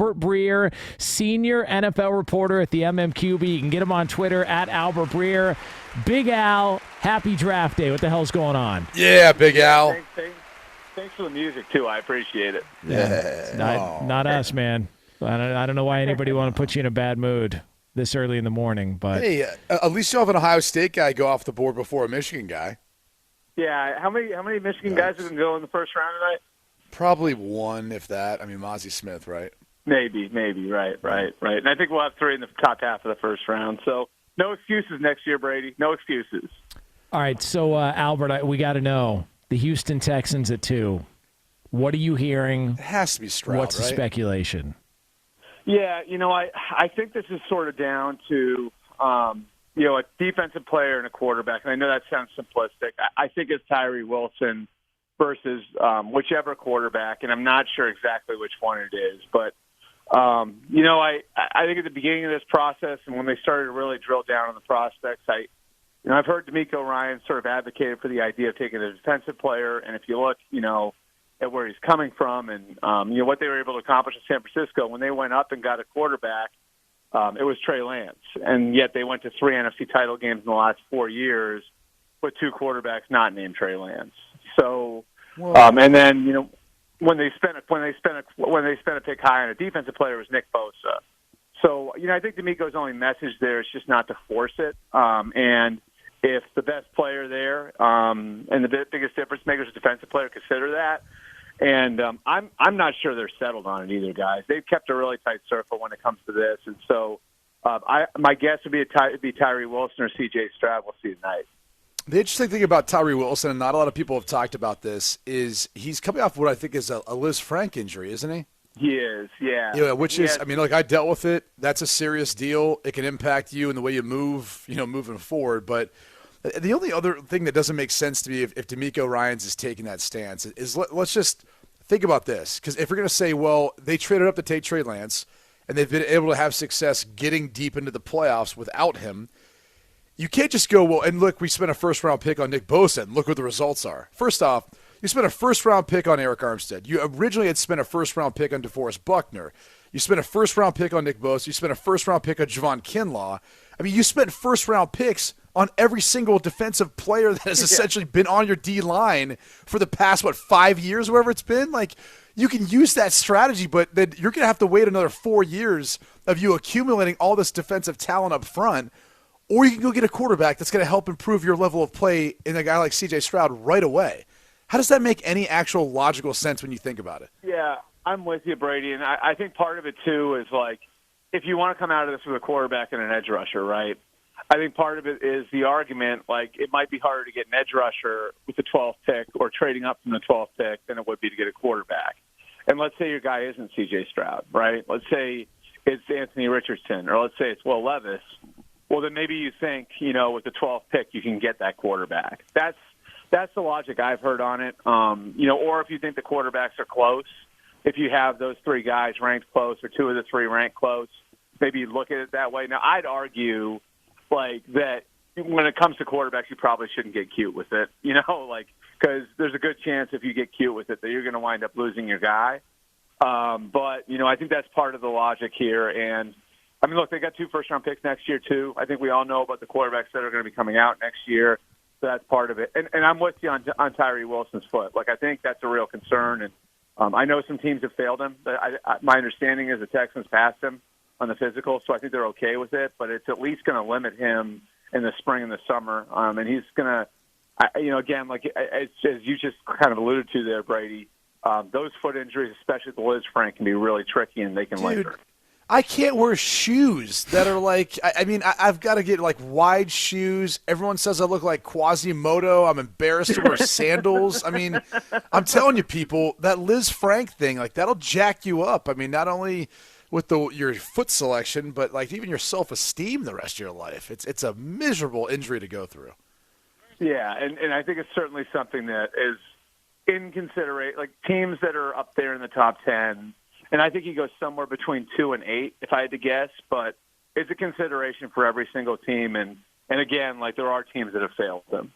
Albert Breer, senior NFL reporter at the MMQB. You can get him on Twitter at Albert Breer. Big Al, happy draft day. What the hell's going on? Yeah, Big Al. Thanks for the music, too. I appreciate it. Yeah. Not us, man. I don't know why anybody want to put you in a bad mood this early in the morning. But hey, at least you'll have an Ohio State guy go off the board before a Michigan guy. Yeah, how many Michigan guys are going to go in the first round tonight? Probably one, if that. I mean, Mozzie Smith, right? Maybe. Right. And I think we'll have 3 in the top half of the first round. So no excuses next year, Brady. No excuses. All right, so Albert, we got to know the Houston Texans at 2. What are you hearing? It has to be Stroud, What's the right? Yeah, speculation? I think this is sort of down to a defensive player and a quarterback. And I know that sounds simplistic. I think it's Tyree Wilson versus whichever quarterback, and I'm not sure exactly which one it is. But, I think at the beginning of this process and when they started to really drill down on the prospects, I've heard D'Amico Ryan sort of advocated for the idea of taking a defensive player. And if you look, at where he's coming from and, what they were able to accomplish in San Francisco when they went up and got a quarterback, it was Trey Lance. And yet they went to 3 NFC title games in the last 4 years with 2 quarterbacks not named Trey Lance. So, and then, when they spent a pick high on a defensive player, it was Nick Bosa. So, I think D'Amico's only message there is just not to force it. And if the best player there and the biggest difference maker is a defensive player, consider that. And I'm not sure they're settled on it either, guys. They've kept a really tight circle when it comes to this. And so my guess would be Tyree Wilson or C.J. Stroud. We'll see tonight. The interesting thing about Tyree Wilson, and not a lot of people have talked about this, is he's coming off what I think is a Liz Frank injury, isn't he? He is, yeah. I dealt with it. That's a serious deal. It can impact you and the way you move, moving forward. But the only other thing that doesn't make sense to me if D'Amico Ryans is taking that stance is let's just think about this. Because if we're going to say, well, they traded up to take Trey Lance, and they've been able to have success getting deep into the playoffs without him, you can't just go, well, and look, we spent a first-round pick on Nick Bosa, and look what the results are. First off, you spent a first-round pick on Eric Armstead. You originally had spent a first-round pick on DeForest Buckner. You spent a first-round pick on Nick Bosa. You spent a first-round pick on Javon Kinlaw. I mean, you spent first-round picks on every single defensive player that has essentially been on your D-line for the past, 5 years, wherever it's been? Like, you can use that strategy, but then you're going to have to wait another 4 years of you accumulating all this defensive talent up front. Or you can go get a quarterback that's going to help improve your level of play in a guy like C.J. Stroud right away. How does that make any actual logical sense when you think about it? Yeah, I'm with you, Brady. And I think part of it, too, is like if you want to come out of this with a quarterback and an edge rusher, right, I think part of it is the argument, like it might be harder to get an edge rusher with the 12th pick or trading up from the 12th pick than it would be to get a quarterback. And let's say your guy isn't C.J. Stroud, right? Let's say it's Anthony Richardson, or let's say it's Will Levis. Well, then maybe you think, with the 12th pick, you can get that quarterback. That's the logic I've heard on it. Or if you think the quarterbacks are close, if you have those 3 guys ranked close or 2 of the 3 ranked close, maybe you look at it that way. Now, I'd argue, that when it comes to quarterbacks, you probably shouldn't get cute with it, because there's a good chance if you get cute with it that you're going to wind up losing your guy. But I think that's part of the logic here. And I mean, look, they got 2 first-round picks next year, too. I think we all know about the quarterbacks that are going to be coming out next year. So that's part of it. And I'm with you on Tyree Wilson's foot. I think that's a real concern. And I know some teams have failed him. But my understanding is the Texans passed him on the physical, so I think they're okay with it. But it's at least going to limit him in the spring and the summer. And he's going to, again, as you just kind of alluded to there, Brady, those foot injuries, especially the Liz Frank, can be really tricky and they can linger. I can't wear shoes that are I've got to get wide shoes. Everyone says I look like Quasimodo. I'm embarrassed to wear sandals. I mean, I'm telling you, people, that Liz Frank thing, that'll jack you up. I mean, not only with your foot selection, but even your self-esteem the rest of your life. It's a miserable injury to go through. Yeah, and I think it's certainly something that is in consideration, teams that are up there in the top 10. And I think he goes somewhere between 2 and 8, if I had to guess. But it's a consideration for every single team. And again, there are teams that have failed them.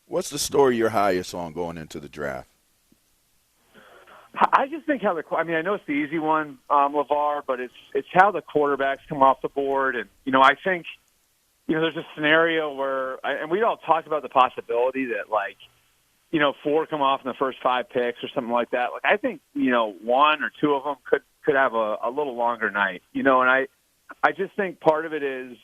What's the story you're highest on going into the draft? I just think how I know it's the easy one, LeVar, but it's how the quarterbacks come off the board. And, I think, there's a scenario where, and we all talked about the possibility that, 4 come off in the first 5 picks or something like that. I think, 1 or 2 of them could have a little longer night, and I just think part of it is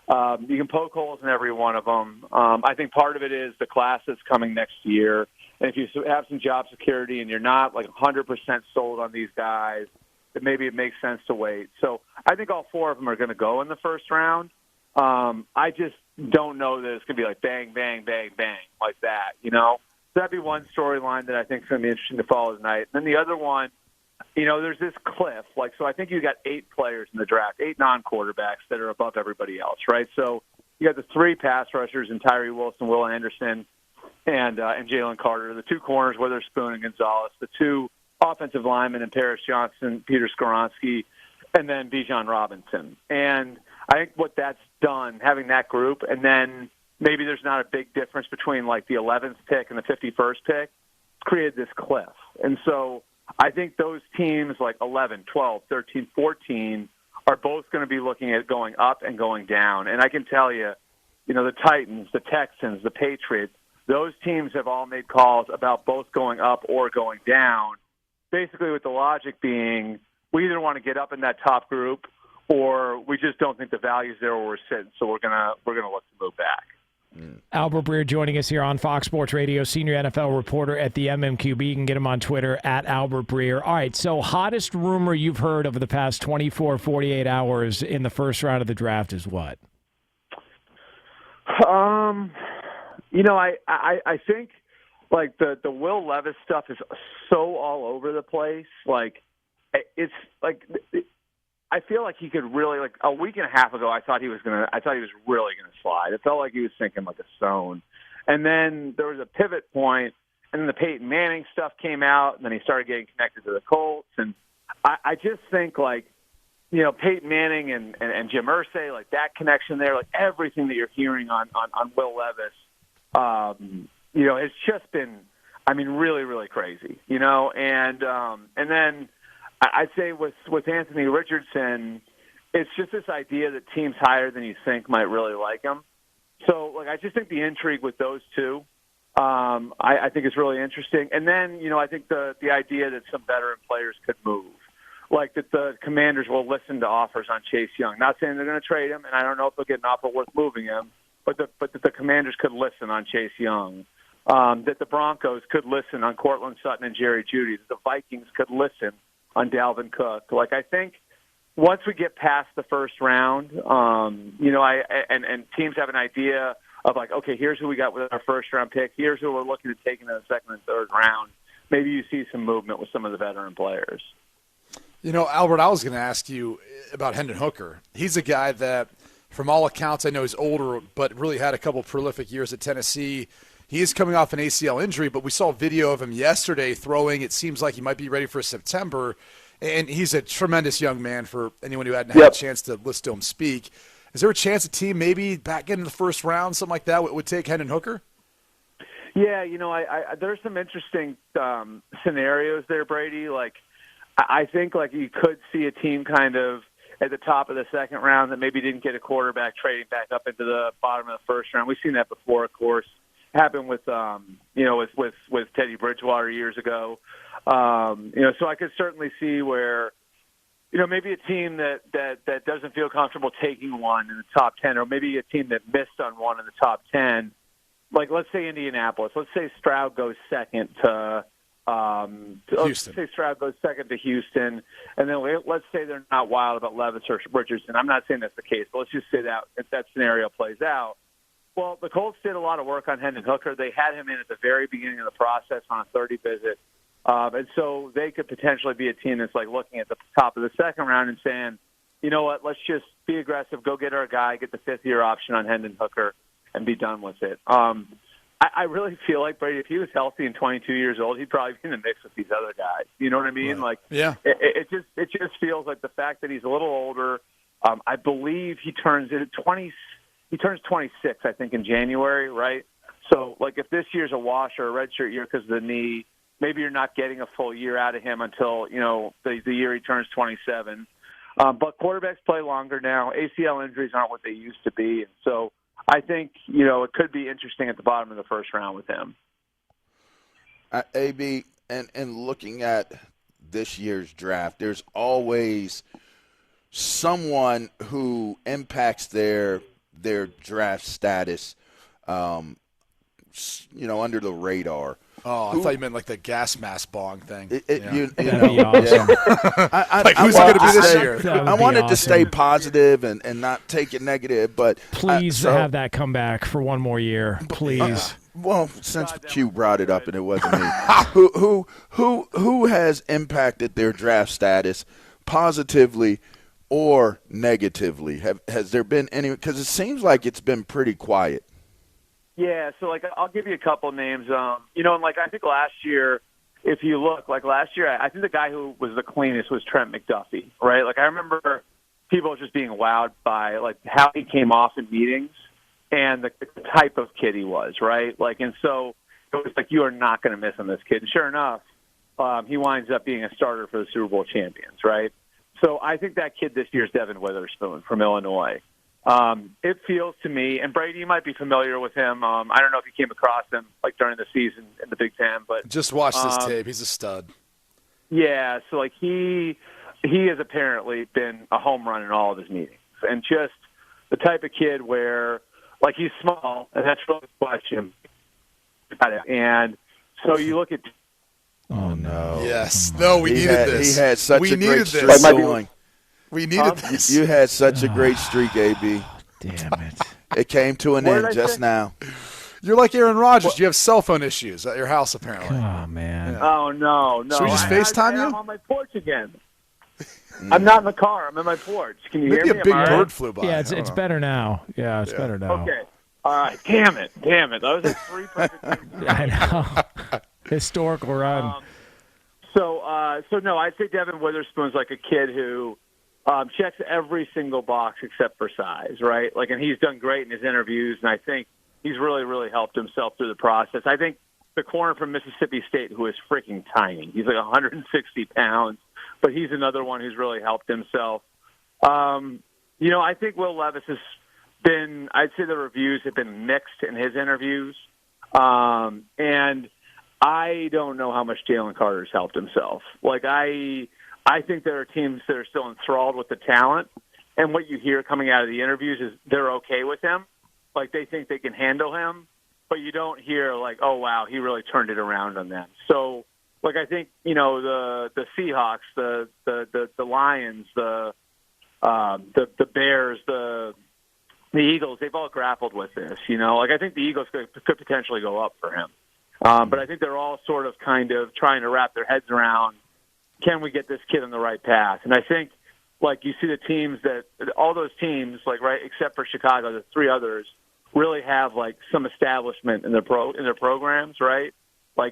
you can poke holes in every one of them. I think part of it is the class that's coming next year. And if you have some job security and you're not 100% sold on these guys, then maybe it makes sense to wait. So I think all 4 of them are going to go in the first round. I just don't know that it's going to be bang, bang, bang, bang like that, So that'd be one storyline that I think is going to be interesting to follow tonight. And then the other one, there's this cliff. So I think you got 8 players in the draft, 8 non-quarterbacks that are above everybody else, right? So you got the 3 pass rushers in Tyree Wilson, Will Anderson, and Jalen Carter, the 2 corners, Witherspoon and Gonzalez, the 2 offensive linemen in Paris Johnson, Peter Skoronski, and then Bijan Robinson. And I think what that's done, having that group, and then maybe there's not a big difference between the 11th pick and the 51st pick, created this cliff. And so I think those teams 11, 12, 13, 14 are both going to be looking at going up and going down. And I can tell you, the Titans, the Texans, the Patriots, those teams have all made calls about both going up or going down, basically with the logic being we either want to get up in that top group or we just don't think the value's there where we're sitting, so we're gonna look to move back. Albert Breer joining us here on Fox Sports Radio, senior NFL reporter at the MMQB. You can get him on Twitter at Albert Breer. All right, so hottest rumor you've heard over the past 24, 48 hours in the first round of the draft is what? I think the Will Levis stuff is so all over the place. I feel like he could really a week and a half ago. I thought he was really gonna slide. It felt like he was thinking a stone, and then there was a pivot point, and then the Peyton Manning stuff came out, and then he started getting connected to the Colts, and I just think Peyton Manning and Jim Irsay, that connection there, everything that you're hearing on Will Levis, it's just been, really, really crazy, and then I'd say with Anthony Richardson, it's just this idea that teams higher than you think might really like him. So, I just think the intrigue with those 2, I think is really interesting. And then, I think the idea that some veteran players could move, that the Commanders will listen to offers on Chase Young. Not saying they're going to trade him, and I don't know if they'll get an offer worth moving him, but that the Commanders could listen on Chase Young. That the Broncos could listen on Cortland Sutton and Jerry Jeudy. That the Vikings could listen on Dalvin Cook. I think once we get past the first round, and teams have an idea of okay, here's who we got with our first round pick. Here's who we're looking to take in the second and third round. Maybe you see some movement with some of the veteran players. Albert, I was going to ask you about Hendon Hooker. He's a guy that, from all accounts, I know he's older, but really had a couple prolific years at Tennessee. He is coming off an ACL injury, but we saw a video of him yesterday throwing. It seems like he might be ready for September, and he's a tremendous young man for anyone who hadn't had a chance to listen to him speak. Is there a chance a team maybe back into the first round, something like that, would take Hendon Hooker? Yeah, there's some interesting scenarios there, Brady. I think you could see a team kind of at the top of the second round that maybe didn't get a quarterback trading back up into the bottom of the first round. We've seen that before, of course. Happened with with Teddy Bridgewater years ago. So I could certainly see where maybe a team that doesn't feel comfortable taking one in the top 10, or maybe a team that missed on one in the top 10. Let's say Indianapolis. Let's say Stroud goes second to Houston. Let's say Stroud goes second to Houston, and then let's say they're not wild about Levis or Richardson. I'm not saying that's the case, but let's just say that if that scenario plays out. Well, the Colts did a lot of work on Hendon Hooker. They had him in at the very beginning of the process on a 30 visit. And so they could potentially be a team that's looking at the top of the second round and saying, you know what, let's just be aggressive, go get our guy, get the fifth-year option on Hendon Hooker, and be done with it. I really feel like, Brady, if he was healthy and 22 years old, he'd probably be in the mix with these other guys. You know what I mean? Right. Yeah. It just feels like the fact that he's a little older. I believe he turns 26, I think, in January, right? So, if this year's a wash or a redshirt year because of the knee, maybe you're not getting a full year out of him until, the year he turns 27. But quarterbacks play longer now. ACL injuries aren't what they used to be. And so I think, it could be interesting at the bottom of the first round with him. AB, and looking at this year's draft, there's always someone who impacts their draft status, under the radar. Oh, I thought you meant like the gas mask bong thing. That'd be awesome. Who's it going to be this year? I wanted to stay positive and not take it negative, but please have that come back for one more year, please. Well, since Q brought it up and it wasn't me, who has impacted their draft status positively or negatively? Has there been any? Because it seems like it's been pretty quiet. Yeah, so I'll give you a couple names. And I think last year, if you look, last year, I think the guy who was the cleanest was Trent McDuffie, right? I remember people just being wowed by how he came off in meetings and the type of kid he was, right? And so it was you are not going to miss on this kid. And sure enough, he winds up being a starter for the Super Bowl champions, right? So I think that kid this year is Devin Witherspoon from Illinois. It feels to me, and Brady, you might be familiar with him. I don't know if you came across him during the season in the Big Ten, but just watch this tape. He's a stud. Yeah, so he has apparently been a home run in all of his meetings, and just the type of kid where he's small, and that's really the question. And so you look at. Oh no! Yes, no, we needed this. He had such a great streak going. We needed this. You had such a great streak, AB. Damn it. It came to an end just now. You're like Aaron Rodgers. You have cell phone issues at your house, apparently. Oh, man. Yeah. Oh, no. Should we just FaceTime you? I'm on my porch again. I'm not in the car. I'm in my porch. Can you hear me? Maybe a big bird flew by. Yeah, it's better now. Yeah, it's better now. Okay. All right. Damn it. Those are three perfect things. I know. Historical run. So no, I'd say Devin Witherspoon's like a kid who checks every single box except for size, right? And he's done great in his interviews, and I think he's really, really helped himself through the process. I think the corner from Mississippi State, who is freaking tiny, he's 160 pounds, but he's another one who's really helped himself. I think Will Levis has been, I'd say the reviews have been mixed in his interviews, and I don't know how much Jalen Carter's helped himself. I think there are teams that are still enthralled with the talent, and what you hear coming out of the interviews is they're okay with him. They think they can handle him, but you don't hear oh, wow, he really turned it around on them. So, I think, the Seahawks, the Lions, the Bears, the Eagles, they've all grappled with this, I think the Eagles could potentially go up for him. But I think they're all sort of kind of trying to wrap their heads around, can we get this kid on the right path? And I think, you see the teams all those teams, right, except for Chicago, the three others, really have, some establishment in their programs, right?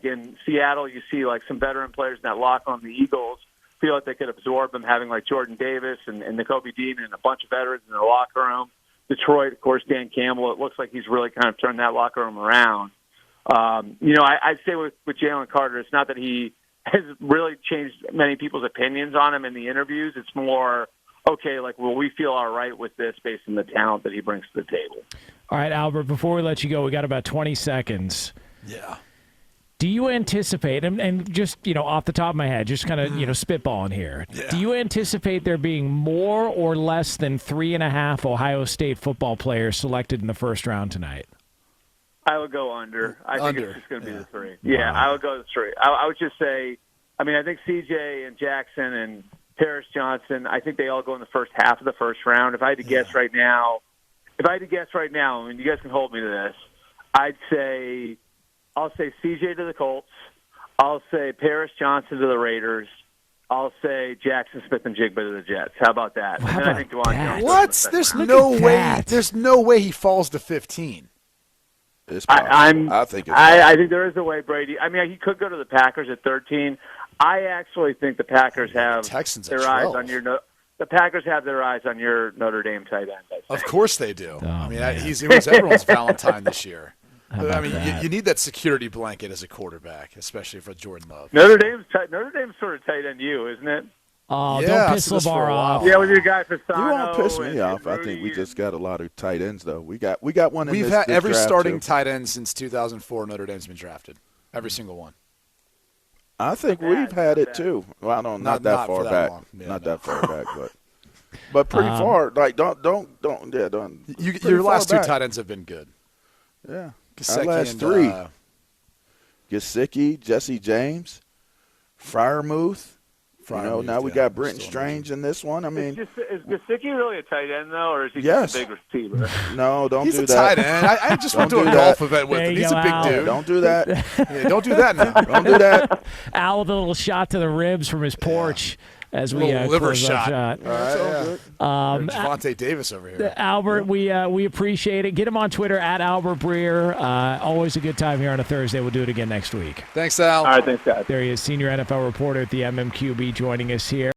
In Seattle, you see, some veteran players in that locker room. The Eagles feel like they could absorb them, having, Jordan Davis and Nakobe Dean and a bunch of veterans in their locker room. Detroit, of course, Dan Campbell, it looks like he's really kind of turned that locker room around. I'd say with Jalen Carter, it's not that he has really changed many people's opinions on him in the interviews. It's more, okay, will we feel all right with this based on the talent that he brings to the table? All right, Albert, before we let you go, we got about 20 seconds. Yeah. Do you anticipate, and just, off the top of my head, just kind of, spitballing here, do you anticipate there being more or less than 3.5 Ohio State football players selected in the first round tonight? I would go under. I think it's just going to be the 3. Yeah, I would go the 3. I would just say, I think CJ and Jackson and Paris Johnson, I think they all go in the first half of the first round. If I had to guess right now, you guys can hold me to this, I'll say CJ to the Colts. I'll say Paris Johnson to the Raiders. I'll say Jackson Smith-Njigba to the Jets. How about that? Well, and then I think DeWan Jones. What? There's no way. There's no way he falls to 15. I think there is a way, Brady. He could go to the Packers at 13. I actually think the Packers have their eyes on your. The Packers have their eyes on your Notre Dame tight end. Of course they do. He was everyone's Valentine this year. I mean, you need that security blanket as a quarterback, especially for Jordan Love. Notre Dame's sort of tight end you, isn't it? Oh, Yeah, don't I've piss seen this for a LeVar while. off. Yeah, with your guy Fasano. You won't piss me and off. I Rudy think we and- just got a lot of tight ends, though. We got one in We've this had every draft, starting too. tight end since 2004. Notre Dame's been drafted. Every single one. I think Not we've bad, had not it bad. too. Well, I don't Not that for far that back. long. Yeah, Not no. that far back, but pretty far. Like don't. Pretty Your last far two back. tight ends have been good. Yeah, our Gesicki last and, three: Gesicki, Jesse James, Freiermuth. Freiermuth, Now we yeah, got Brenton still Strange in this one. I mean, Is Gesicki really a tight end though, or is he Yes. just a big receiver? no, don't He's do a that. tight end. I just went to Don't a do golf that. event with There him. you He's go, a big Al. dude. Don't do that. Yeah, don't do that now. Don't do that. Al with a little shot to the ribs from his porch as we Little liver close up shot. That's all good. Javante Davis over here. Albert, we appreciate it. Get him on Twitter at Albert Breer. Always a good time here on a Thursday. We'll do it again next week. Thanks, Al. All right, thanks, guys. There he is, senior NFL reporter at the MMQB, joining us here.